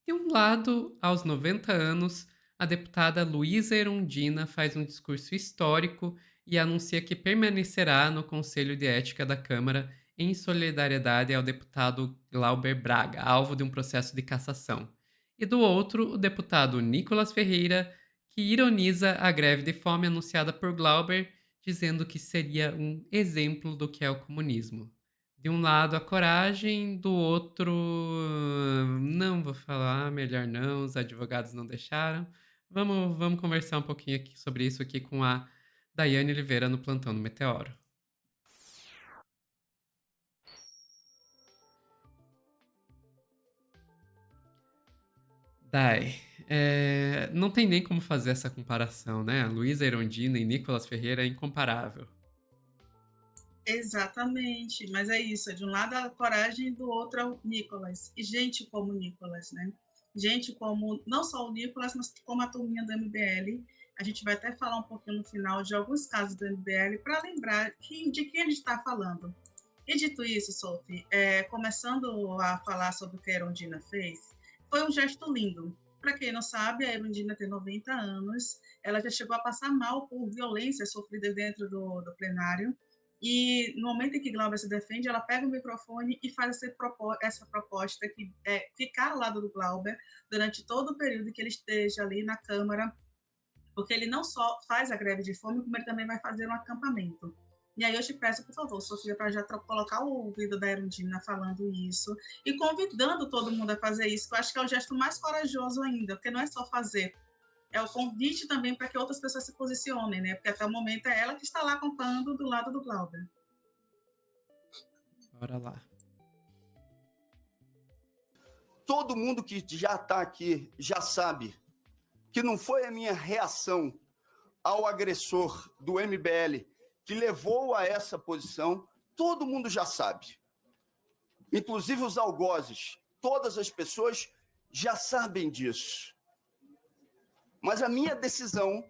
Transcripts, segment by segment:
De um lado, aos 90 anos, a deputada Luísa Erundina faz um discurso histórico e anuncia que permanecerá no Conselho de Ética da Câmara em solidariedade ao deputado Glauber Braga, alvo de um processo de cassação. E do outro, o deputado Nicolas Ferreira, que ironiza a greve de fome anunciada por Glauber, dizendo que seria um exemplo do que é o comunismo. De um lado a coragem, do outro, não vou falar, melhor não, os advogados não deixaram. Vamos conversar um pouquinho aqui sobre isso aqui com a Daiane Oliveira no Plantão do Meteoro. Dai, não tem nem como fazer essa comparação, né? A Luísa Erundina e Nicolas Ferreira é incomparável. Exatamente, mas é isso, é de um lado a coragem, do outro é o Nicolas. E gente como o Nicolas, né? Gente como não só o Nicolas, mas como a turminha do MBL. A gente vai até falar um pouquinho no final de alguns casos do MBL para lembrar de quem a gente está falando. E dito isso, Sophie, começando a falar sobre o que a Erundina fez, foi um gesto lindo. Para quem não sabe, a Erundina tem 90 anos, ela já chegou a passar mal por violência sofrida dentro do plenário, e no momento em que Glauber se defende, ela pega o microfone e faz essa proposta que é ficar ao lado do Glauber durante todo o período que ele esteja ali na Câmara, porque ele não só faz a greve de fome, como ele também vai fazer um acampamento. E aí eu te peço, por favor, Sofia, para já colocar o ouvido da Erundina falando isso e convidando todo mundo a fazer isso, que eu acho que é o gesto mais corajoso ainda, porque não é só fazer, é o convite também para que outras pessoas se posicionem, né? Porque até o momento é ela que está lá acompanhando do lado do Glauber. Bora lá. Todo mundo que já está aqui já sabe que não foi a minha reação ao agressor do MBL que levou a essa posição, todo mundo já sabe. Inclusive os algozes, todas as pessoas já sabem disso. Mas a minha decisão,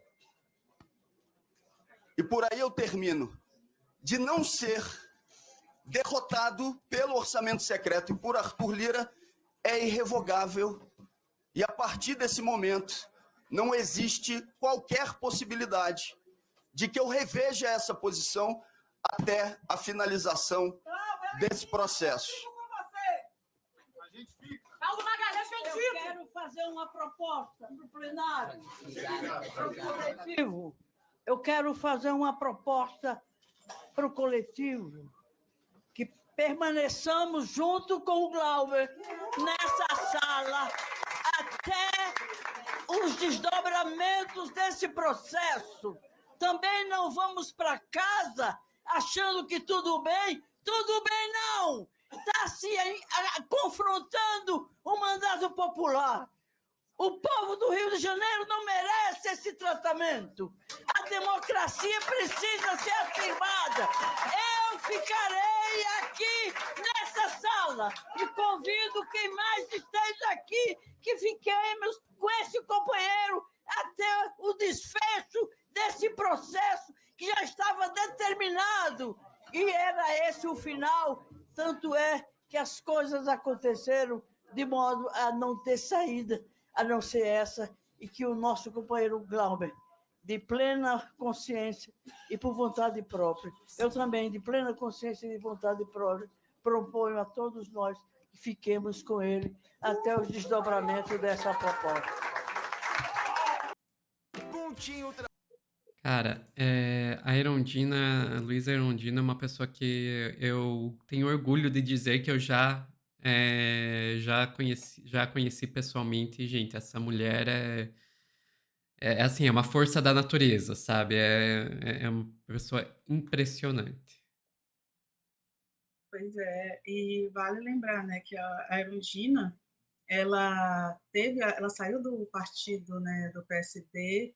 e por aí eu termino, de não ser derrotado pelo orçamento secreto e por Arthur Lira é irrevogável. E a partir desse momento, não existe qualquer possibilidade de que eu reveja essa posição até a finalização desse processo. Paulo Magalhães vencido! Eu quero fazer uma proposta para o plenário. Para o coletivo. Eu quero fazer uma proposta para o coletivo que permaneçamos junto com o Glauber nessa sala até os desdobramentos desse processo. Também não vamos para casa achando que tudo bem não! Está se confrontando o mandato popular. O povo do Rio de Janeiro não merece esse tratamento. A democracia precisa ser afirmada. Eu ficarei aqui nessa sala e convido quem mais esteja aqui que fiquemos com esse companheiro até o desfecho desse processo que já estava determinado. E era esse o final. Tanto é que as coisas aconteceram de modo a não ter saída, a não ser essa, e que o nosso companheiro Glauber, de plena consciência e por vontade própria, eu também, de plena consciência e de vontade própria, proponho a todos nós que fiquemos com ele até o desdobramento dessa proposta. Cara, a Erundina, a Luísa Erundina é uma pessoa que eu tenho orgulho de dizer que eu já conheci pessoalmente. E, gente, essa mulher é assim, é uma força da natureza, sabe? É uma pessoa impressionante. Pois é, e vale lembrar, né, que a Erundina, ela saiu do partido, né, do PSB,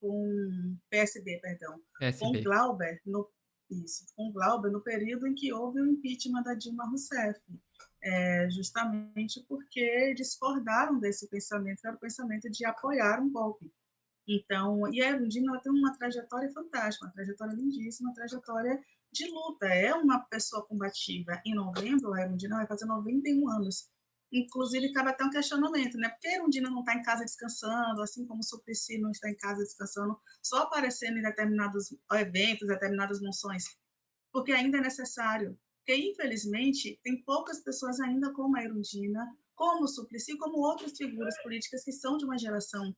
perdão, com PSB. Glauber com Glauber no período em que houve o impeachment da Dilma Rousseff, justamente porque discordaram desse pensamento, que era o pensamento de apoiar um golpe. Então, e a Erundina, ela tem uma trajetória fantástica, uma trajetória lindíssima, uma trajetória de luta. É uma pessoa combativa. Em novembro, a Erundina vai fazer 91 anos. Inclusive, cabe até um questionamento, né? Por que a Erundina não está em casa descansando, assim como o Suplicy não está em casa descansando, só aparecendo em determinados eventos, determinadas moções? Porque ainda é necessário. Porque, infelizmente, tem poucas pessoas ainda como a Erundina, como o Suplicy, como outras figuras políticas que são de uma geração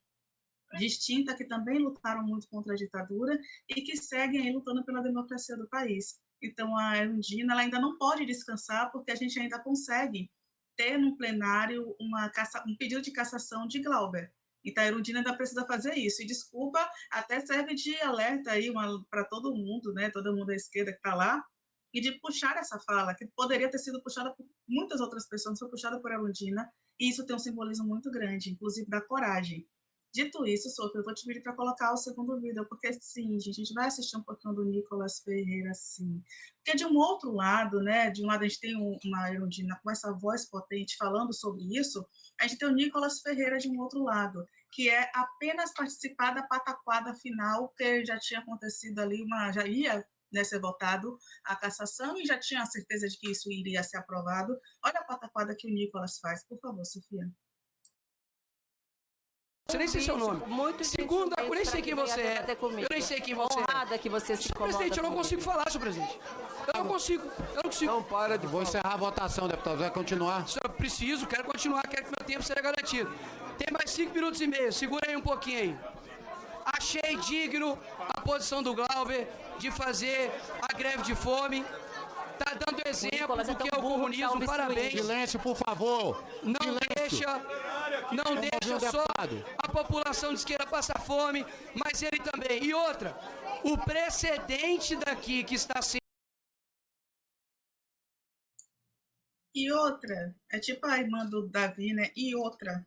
distinta, que também lutaram muito contra a ditadura e que seguem aí lutando pela democracia do país. Então, a Erundina ela ainda não pode descansar, porque a gente ainda consegue ter no plenário um pedido de cassação de Glauber. Então, a Erundina ainda precisa fazer isso. E desculpa, até serve de alerta aí para todo mundo, né? Todo mundo da esquerda que está lá, e de puxar essa fala, que poderia ter sido puxada por muitas outras pessoas, foi puxada por Erundina, e isso tem um simbolismo muito grande, inclusive da coragem. Dito isso, Sofia, eu vou te pedir para colocar o segundo vídeo, porque sim, gente, a gente vai assistir um pouquinho do Nicolas Ferreira, sim. Porque de um outro lado, né, de um lado a gente tem uma Erundina com essa voz potente falando sobre isso, a gente tem o Nicolas Ferreira de um outro lado, que é apenas participar da pataquada final, que já tinha acontecido ali, já ia, né, ser votado a cassação e já tinha a certeza de que isso iria ser aprovado. Olha a pataquada que o Nicolas faz, por favor, Sofia. Você nem sei seu nome. Segundo, eu nem sei quem você é. Eu nem sei quem você é. Que você se incomoda. Presidente, eu não consigo falar, senhor presidente. Eu não consigo. Não, para de... Vou encerrar a votação, deputado. Vai continuar? Senhor, preciso, quero continuar, quero que meu tempo seja garantido. Tem mais 5 minutos e meio, segura aí um pouquinho aí. Achei digno a posição do Glauber de fazer a greve de fome. Tá dando exemplo do que é o comunismo, parabéns. Silêncio, por favor. Não deixa só a população de esquerda passar fome, mas ele também. E outra, o precedente daqui que está sendo... E outra, é tipo a irmã do Davi, né? E outra,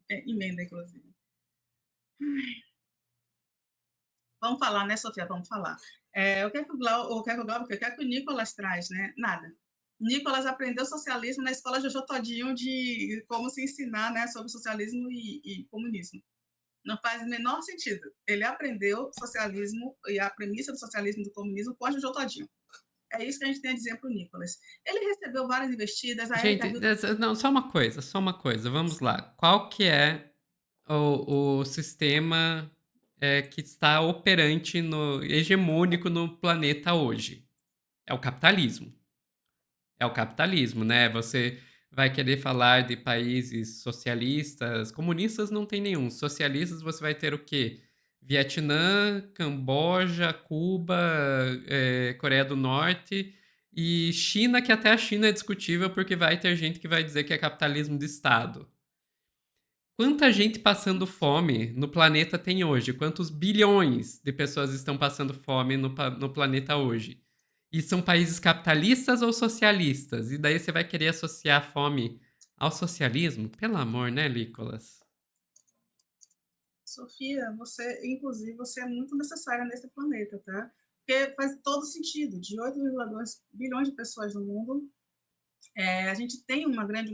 emenda, inclusive. Vamos falar, né, Sofia? Vamos falar. O que é que o Nicolas traz, né? Nada. Nicolas aprendeu socialismo na escola Jojo Todinho de como se ensinar, né, sobre socialismo e comunismo. Não faz o menor sentido. Ele aprendeu socialismo e a premissa do socialismo e do comunismo com a Jojo Todinho. É isso que a gente tem a dizer para o Nicolas. Ele recebeu várias investidas. Não, só uma coisa. Vamos lá. Qual que é o sistema que está operante, hegemônico no planeta hoje? É o capitalismo. É o capitalismo, né? Você vai querer falar de países socialistas, comunistas não tem nenhum. Socialistas você vai ter o quê? Vietnã, Camboja, Cuba, Coreia do Norte e China, que até a China é discutível porque vai ter gente que vai dizer que é capitalismo de Estado. Quanta gente passando fome no planeta tem hoje? Quantos bilhões de pessoas estão passando fome no planeta hoje? E são países capitalistas ou socialistas? E daí você vai querer associar a fome ao socialismo? Pelo amor, né, Nicolas? Sofia, inclusive, você é muito necessária nesse planeta, tá? Porque faz todo sentido. De 8,2 bilhões de pessoas no mundo, a gente tem uma grande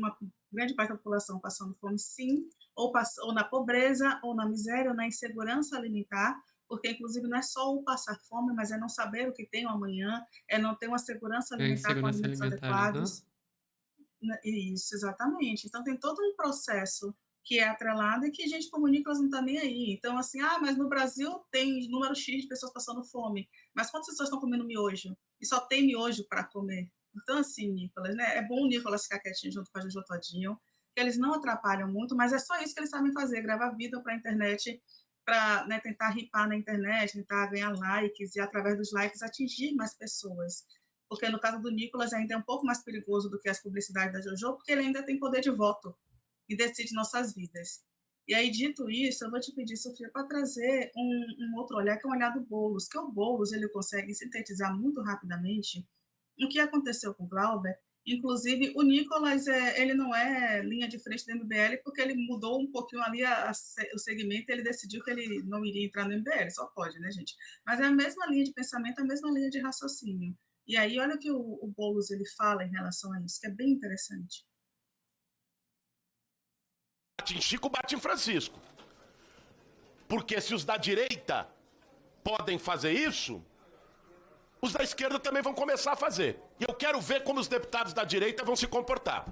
parte da população passando fome, sim, ou na pobreza, ou na miséria, ou na insegurança alimentar, porque, inclusive, não é só o passar fome, mas é não saber o que tem amanhã, é não ter uma segurança alimentar com alimentos adequados. Isso, exatamente. Então, tem todo um processo que é atrelado e que gente como o Nicolas não está nem aí. Então, assim, mas no Brasil tem número X de pessoas passando fome, mas quantas pessoas estão comendo miojo? E só tem miojo para comer. Então, assim, Nicolas, né? É bom o Nicolas ficar quietinho junto com a Jojo Todinho, que eles não atrapalham muito, mas é só isso que eles sabem fazer, gravar vídeo para a internet, para, né, tentar ripar na internet, tentar ganhar likes e, através dos likes, atingir mais pessoas. Porque, no caso do Nicolas, ainda é um pouco mais perigoso do que as publicidades da Jojo, porque ele ainda tem poder de voto e decide nossas vidas. E aí, dito isso, eu vou te pedir, Sofia, para trazer um outro olhar, que é o olhar do Boulos, que o Boulos ele consegue sintetizar muito rapidamente o que aconteceu com o Glauber. Inclusive, o Nicolas, ele não é linha de frente do MBL, porque ele mudou um pouquinho ali o segmento, ele decidiu que ele não iria entrar no MBL, só pode, né, gente? Mas é a mesma linha de pensamento, a mesma linha de raciocínio. E aí, olha o que o Boulos ele fala em relação a isso, que é bem interessante. Bate em Chico, bate em Francisco. Porque se os da direita podem fazer isso, os da esquerda também vão começar a fazer. E eu quero ver como os deputados da direita vão se comportar.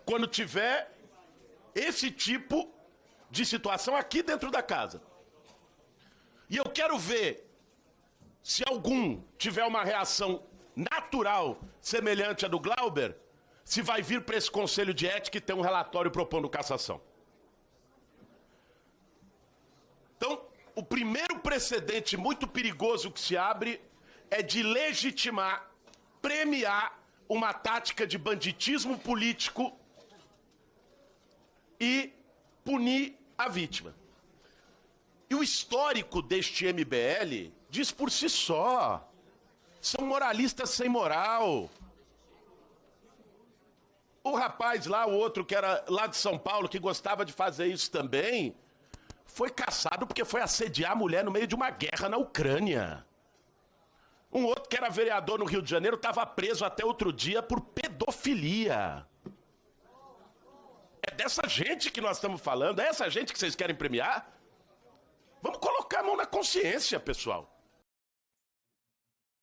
quando tiver esse tipo de situação aqui dentro da casa. E eu quero ver se algum tiver uma reação natural semelhante à do Glauber, se vai vir para esse Conselho de Ética e ter um relatório propondo cassação. Então, o primeiro precedente muito perigoso que se abre é de legitimar, premiar uma tática de banditismo político e punir a vítima. E o histórico deste MBL diz por si só. São moralistas sem moral. O rapaz lá, o outro que era lá de São Paulo, que gostava de fazer isso também, foi caçado porque foi assediar a mulher no meio de uma guerra na Ucrânia. Um outro que era vereador no Rio de Janeiro estava preso até outro dia por pedofilia. É dessa gente que nós estamos falando? É essa gente que vocês querem premiar? Vamos colocar a mão na consciência, pessoal.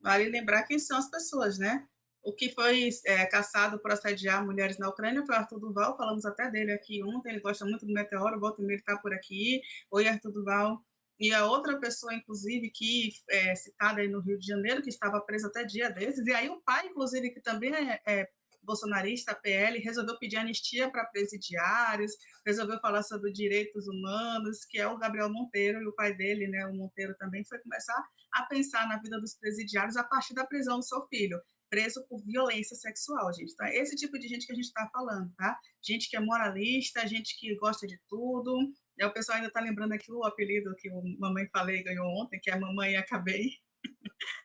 Vale lembrar quem são as pessoas, né? O que foi caçado por assediar mulheres na Ucrânia foi o Arthur Duval, falamos até dele aqui ontem, ele gosta muito do Meteoro, volta e meia ele está por aqui. Oi, Arthur Duval. E a outra pessoa, inclusive, que é citada aí no Rio de Janeiro, que estava presa até dia desses, e aí o pai, inclusive, que também é bolsonarista, PL, resolveu pedir anistia para presidiários, resolveu falar sobre direitos humanos, que é o Gabriel Monteiro, e o pai dele, né, o Monteiro, também foi começar a pensar na vida dos presidiários a partir da prisão do seu filho, preso por violência sexual, gente. Então, é esse tipo de gente que a gente está falando, tá? Gente que é moralista, gente que gosta de tudo. O pessoal ainda está lembrando aqui o apelido que o Mamãe Falei ganhou ontem, que é Mamãe Acabei.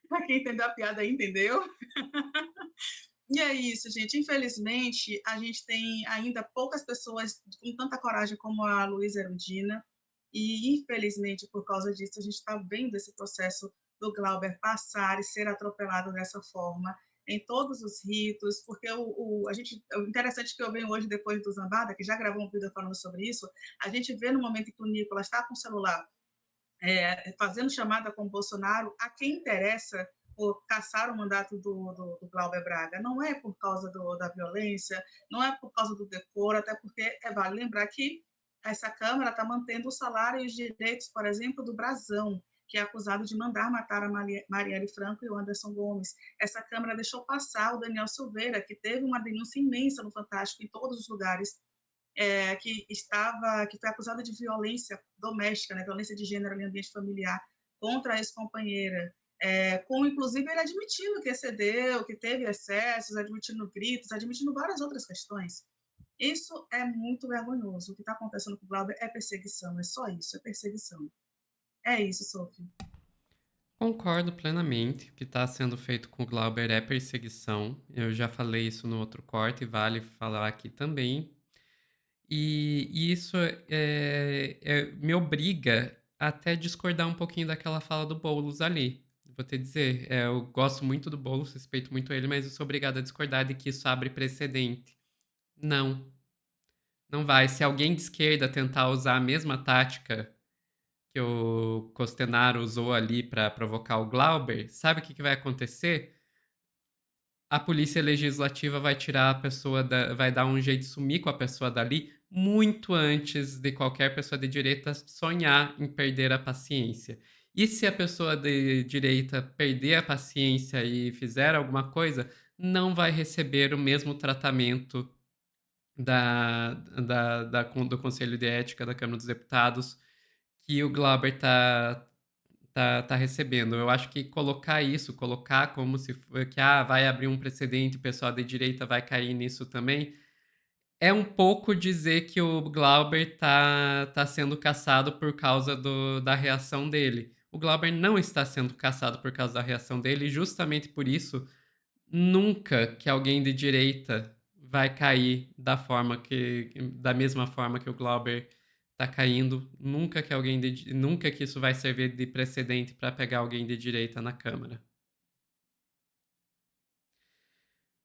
Para quem entendeu a piada aí, entendeu? E é isso, gente. Infelizmente, a gente tem ainda poucas pessoas com tanta coragem como a Luísa Erundina, e infelizmente, por causa disso, a gente está vendo esse processo do Glauber passar e ser atropelado dessa forma, em todos os ritos, porque o interessante que eu venho hoje, depois do Zambada, que já gravou um vídeo falando sobre isso, a gente vê no momento em que o Nicolas está com o celular fazendo chamada com o Bolsonaro, a quem interessa por caçar o mandato do Glauber Braga. Não é por causa da violência, não é por causa do decoro, até porque vale lembrar que essa Câmara está mantendo o salário e os direitos, por exemplo, do Brazão, que é acusado de mandar matar a Marielle Franco e o Anderson Gomes. Essa Câmara deixou passar o Daniel Silveira, que teve uma denúncia imensa no Fantástico, em todos os lugares, que foi acusado de violência doméstica, né, violência de gênero em ambiente familiar, contra a ex-companheira, com, inclusive, ele admitindo que excedeu, que teve excessos, admitindo gritos, admitindo várias outras questões. Isso é muito vergonhoso. O que está acontecendo com o Glauber é perseguição, é só isso, é perseguição. É isso, Sophie. Concordo plenamente. O que está sendo feito com o Glauber é perseguição. Eu já falei isso no outro corte e vale falar aqui também. E isso me obriga até discordar um pouquinho daquela fala do Boulos ali. Vou te dizer, eu gosto muito do Boulos, respeito muito ele, mas eu sou obrigado a discordar de que isso abre precedente. Não. Não vai. Se alguém de esquerda tentar usar a mesma tática que o Costenaro usou ali para provocar o Glauber, sabe o que vai acontecer? A polícia legislativa vai tirar a pessoa vai dar um jeito de sumir com a pessoa dali muito antes de qualquer pessoa de direita sonhar em perder a paciência. E se a pessoa de direita perder a paciência e fizer alguma coisa, não vai receber o mesmo tratamento do Conselho de Ética da Câmara dos Deputados que o Glauber tá recebendo. Eu acho que colocar como se que vai abrir um precedente, o pessoal da direita vai cair nisso também, é um pouco dizer que o Glauber tá sendo caçado por causa da reação dele. O Glauber não está sendo caçado por causa da reação dele, e justamente por isso, nunca que alguém de direita vai cair da mesma forma que o Glauber tá caindo, nunca que isso vai servir de precedente para pegar alguém de direita na Câmara.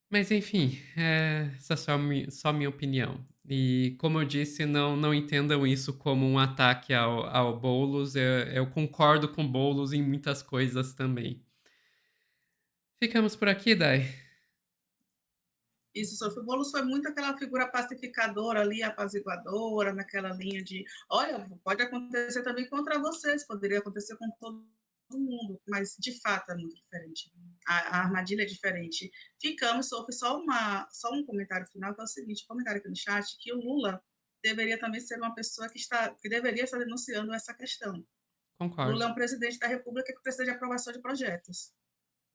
Mas enfim, essa é só minha opinião. E como eu disse, não entendam isso como um ataque ao Boulos. Eu concordo com o Boulos em muitas coisas também. Ficamos por aqui, Dai. Isso, Sofia. O Boulos foi muito aquela figura pacificadora ali, apaziguadora, naquela linha de, olha, pode acontecer também contra vocês, poderia acontecer com todo mundo, mas de fato é muito diferente. A armadilha é diferente. Ficamos, Sofia, só um comentário final, que é o seguinte, um comentário aqui no chat, que o Lula deveria também ser uma pessoa que deveria estar denunciando essa questão. Concordo. Lula é um presidente da República que precisa de aprovação de projetos,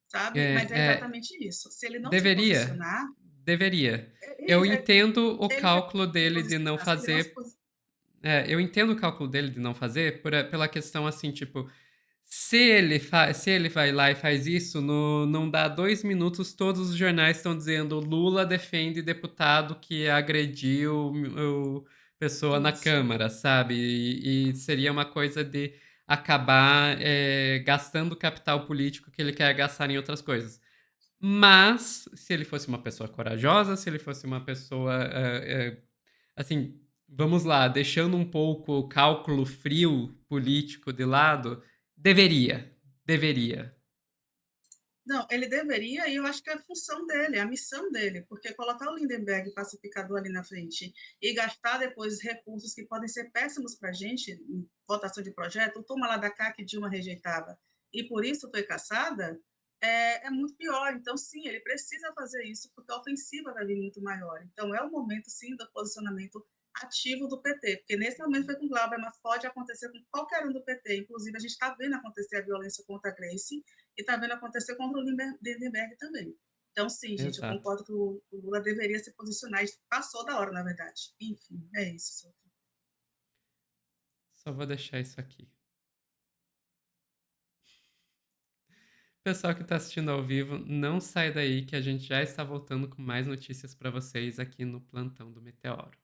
sabe? Mas é É, exatamente isso. Se ele não se deveria, posicionar, deveria. Eu entendo o ele vai cálculo se dele de não posicionar. Se ele não se fazer. posicionar, Eu entendo o cálculo dele de não fazer pela questão assim, tipo, se ele vai lá e faz isso, não dá 2 minutos, todos os jornais estão dizendo Lula defende deputado que agrediu pessoa na isso. Câmara, sabe? E seria uma coisa de acabar gastando o capital político que ele quer gastar em outras coisas. Mas, se ele fosse uma pessoa corajosa, se ele fosse uma pessoa, assim, vamos lá, deixando um pouco o cálculo frio político de lado, deveria. Não, ele deveria, e eu acho que é a função dele, é a missão dele, porque colocar o Lindenberg pacificador ali na frente e gastar depois recursos que podem ser péssimos para a gente, em votação de projeto, o toma lá da cá que Dilma rejeitava, e por isso foi caçada, é muito pior. Então, sim, ele precisa fazer isso, porque a ofensiva vai vir muito maior. Então, é o momento, sim, do posicionamento ativo do PT, porque nesse momento foi com o Glauber, mas pode acontecer com qualquer um do PT. Inclusive, a gente está vendo acontecer a violência contra a Grace, e está vendo acontecer contra o Lindenberg também. Então, sim, gente, eu Exato. concordo que o Lula deveria se posicionar, e passou da hora, na verdade. Enfim, é isso. Sofia. Só vou deixar isso aqui. Pessoal que está assistindo ao vivo, não sai daí que a gente já está voltando com mais notícias para vocês aqui no Plantão do Meteoro.